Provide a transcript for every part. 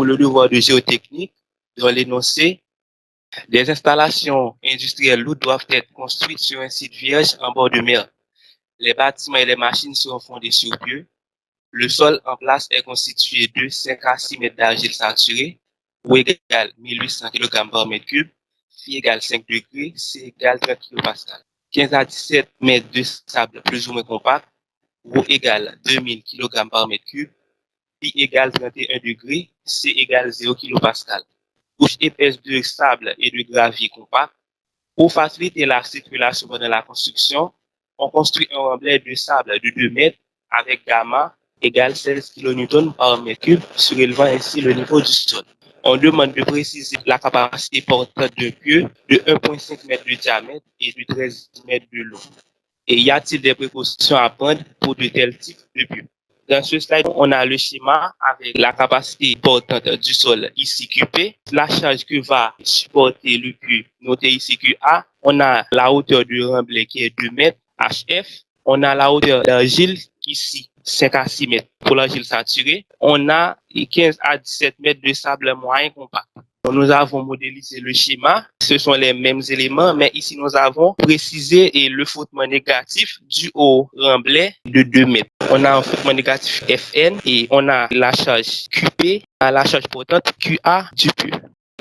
ou le devoir de géotechnique dans l'énoncé. Des installations industrielles lourdes doivent être construites sur un site vierge en bord de mer. Les bâtiments et les machines seront fondés sur pieux. Le sol en place est constitué de 5 à 6 mètres d'argile saturée, ou égale 1800 kg par mètre cube, phi égale 5 degrés, C égale 30 kPa. 15 à 17 mètres de sable plus ou moins compact, ou égale 2000 kg par mètre cube, phi égale 31 degrés, C égale 0 kPa. Couche épaisse de sable et de gravier compact. Pour faciliter la circulation pendant la construction, on construit un remblai de sable de 2 mètres avec gamma égale 16 kN par mètre cube, surélevant ainsi le niveau du sol. On demande de préciser la capacité portante d'un pieu de 1,5 m de diamètre et de 13 mètres de long. Et y a-t-il des précautions à prendre pour de tels types de pieux? Dans ce slide, on a le schéma avec la capacité portante du sol ici QP, la charge que va supporter le pieu noté ici QA, on a la hauteur du remblai qui est 2 mètres HF, on a la hauteur d'argile ici 5 à 6 mètres pour l'argile saturée, on a 15 à 17 mètres de sable moyen compact. Nous avons modélisé le schéma, ce sont les mêmes éléments, mais ici nous avons précisé le frottement négatif dû au remblai de 2 mètres. On a un frottement négatif Fn et on a la charge QP, la charge portante QA du pieu.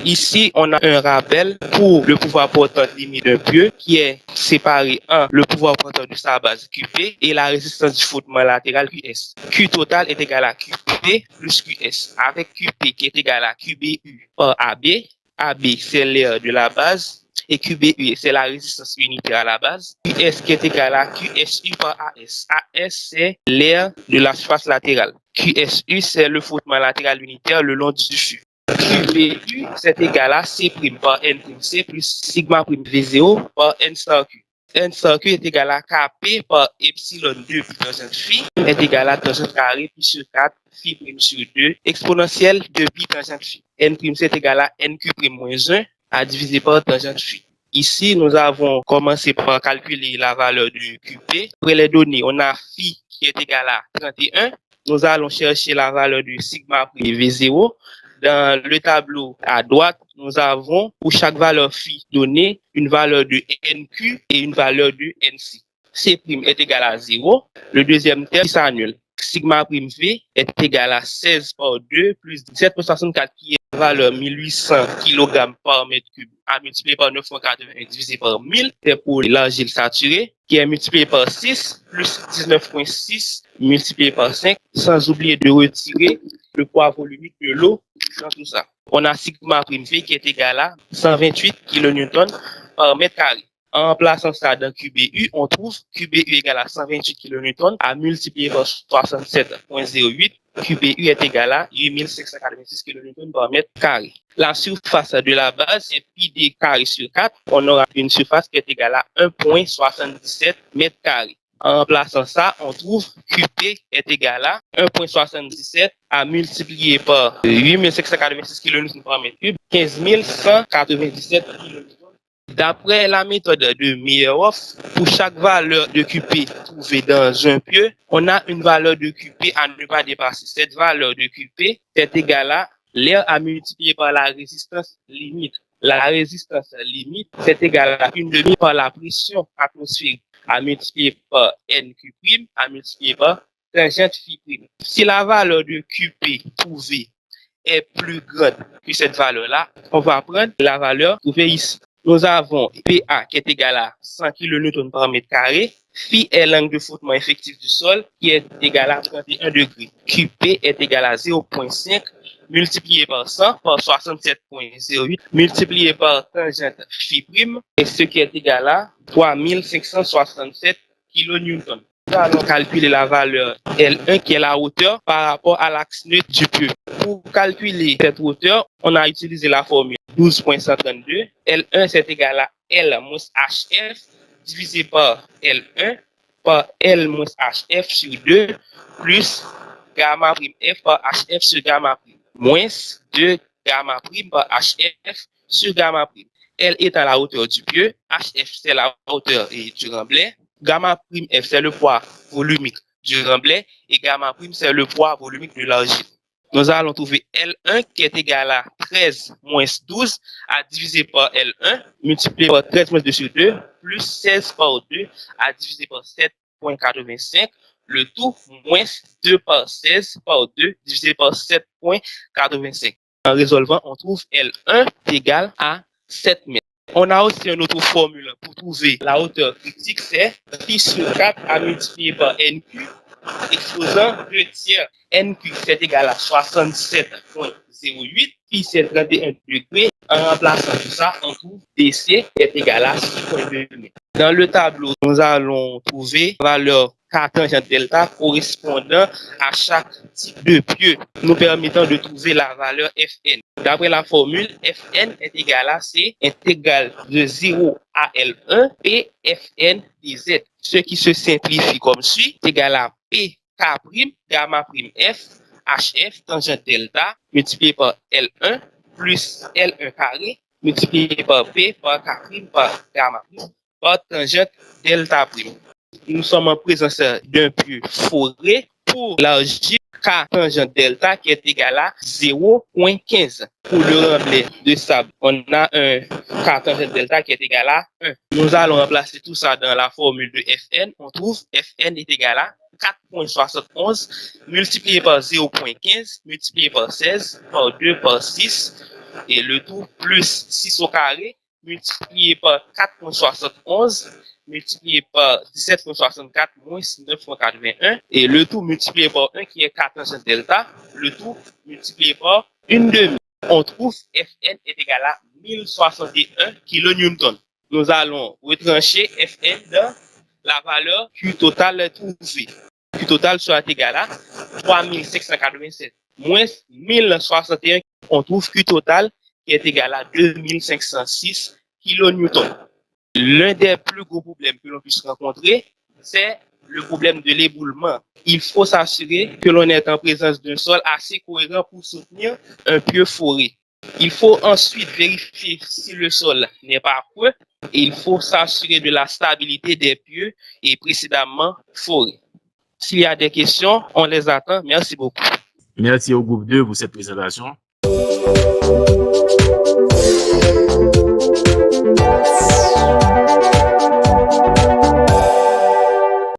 Ici, on a un rappel pour le pouvoir portant limite d'un pieu qui est séparé en le pouvoir portant de sa base QP et la résistance du frottement latéral QS. Q total est égal à QP plus QS avec QP qui est égal à QBU par AB. AB, c'est l'air de la base et QBU, c'est la résistance unitaire à la base. QS qui est égal à QSU par AS. AS, c'est l'air de la surface latérale. QSU, c'est le frottement latéral unitaire le long du fût. QBU, c'est égal à C' par N''C plus sigma prime V0 par N star Q. N star Q est égal à Kp par epsilon 2 pi tangente phi est égal à tangente carré pi sur 4 phi prime sur 2 exponentielle de pi tangente phi. N''C est égal à NQ prime moins 1 à diviser par tangente phi. Ici, nous avons commencé par calculer la valeur du QP. Pour les données, on a phi qui est égal à 31. Nous allons chercher la valeur du sigma prime V0. Dans le tableau à droite, nous avons pour chaque valeur phi donnée une valeur de NQ et une valeur de NC. C' est égal à 0. Le deuxième terme s'annule. Sigma prime V est égal à 16 par 2 plus 17,64 qui est la valeur 1800 kg par mètre cube à multiplier par 980 divisé par 1000. C'est pour l'argile saturée qui est multiplié par 6 plus 19,6 multiplié par 5 sans oublier de retirer le poids volumique de l'eau dans tout ça. On a sigma prime V qui est égal à 128 kN par mètre carré. En plaçant ça dans QBU, on trouve QBU égal à 128 kN à multiplier par 67,08. QBU est égal à 8586 kN par mètre carré. La surface de la base, c'est pi d carré sur 4. On aura une surface qui est égale à 1,77 mètres carrés. En remplaçant ça, on trouve QP est égal à 1,77 à multiplier par 8586 kN par mètre cube, 15197 kN. D'après la méthode de Meyerhof, pour chaque valeur de QP trouvée dans un pieu, on a une valeur de QP à ne pas dépasser. Cette valeur de QP est égale à l'air à multiplier par la résistance limite. La résistance limite, c'est égal à 1/2 par la pression atmosphérique à multiplier par NQ', à multiplier par tangente phi'. Si la valeur de QP trouvée est plus grande que cette valeur-là, on va prendre la valeur trouvée ici. Nous avons PA qui est égal à 100 kN par mètre carré. Phi est l'angle de frottement effectif du sol qui est égal à 31 degrés. QP est égal à 0,5 multiplié par 100 par 67,08 multiplié par tangente phi', et ce qui est égal à 3567 kN. Nous allons calculer la valeur L1 qui est la hauteur par rapport à l'axe neutre du pieu. Pour calculer cette hauteur, on a utilisé la formule 12.132. L1 c'est égal à L moins HF divisé par L1 par L moins HF sur 2 plus gamma prime F par HF sur gamma prime moins 2 gamma prime par HF sur gamma prime. L étant la hauteur du pieu, HF c'est la hauteur du remblai, gamma prime F c'est le poids volumique du remblai et gamma prime c'est le poids volumique de l'argile. nous allons trouver L1 qui est égal à 13 moins 12 à diviser par L1 multiplié par 13 moins 2 sur 2 plus 16 par 2 à diviser par 7,85. Le tout moins 2 par 16 par 2 divisé par 7,85. En résolvant, on trouve L1 égale à 7 mètres. On a aussi une autre formule pour trouver la hauteur critique, c'est pi sur 4 à multiplier par NQ, exposant 2 tiers. NQ, c'est égal à 67,08, pi c'est 31 degrés. En remplaçant tout ça, on trouve DC est égal à 6,2 mètres. Dans le tableau, nous allons trouver la valeur K tangente delta correspondant à chaque type de pieu, nous permettant de trouver la valeur Fn. D'après la formule, Fn est égal à C intégrale de 0 à L1 P Fn dz, ce qui se simplifie comme suit, est égal à P K prime gamma prime F HF tangente delta multiplié par L1 plus L1 carré multiplié par P par K prime par gamma prime par tangente delta prime. Nous sommes en présence d'un pieu foré pour l'argile K tangente delta qui est égal à 0,15. Pour le remblai de sable, on a un K tangente delta qui est égal à 1. Nous allons remplacer tout ça dans la formule de Fn. On trouve Fn est égal à 4,71 multiplié par 0,15 multiplié par 16 par 2 par 6 et le tout plus 6 au carré multiplié par 4,71 multiplié par 17,64 moins 9,81 et le tout multiplié par 1 qui est 4 tangente delta, le tout multiplié par 1/2. On trouve Fn est égal à 1061 kN. Nous allons retrancher Fn dans la valeur Q totale trouvée. Q totale sera égal à 3587 moins 1061. On trouve Q total qui est égal à 2506 kN. L'un des plus gros problèmes que l'on puisse rencontrer, c'est le problème de l'éboulement. Il faut s'assurer que l'on est en présence d'un sol assez cohérent pour soutenir un pieu foré. Il faut ensuite vérifier si le sol n'est pas creux et il faut s'assurer de la stabilité des pieux et précédemment forés. S'il y a des questions, on les attend. Merci beaucoup. Merci au groupe 2 pour cette présentation.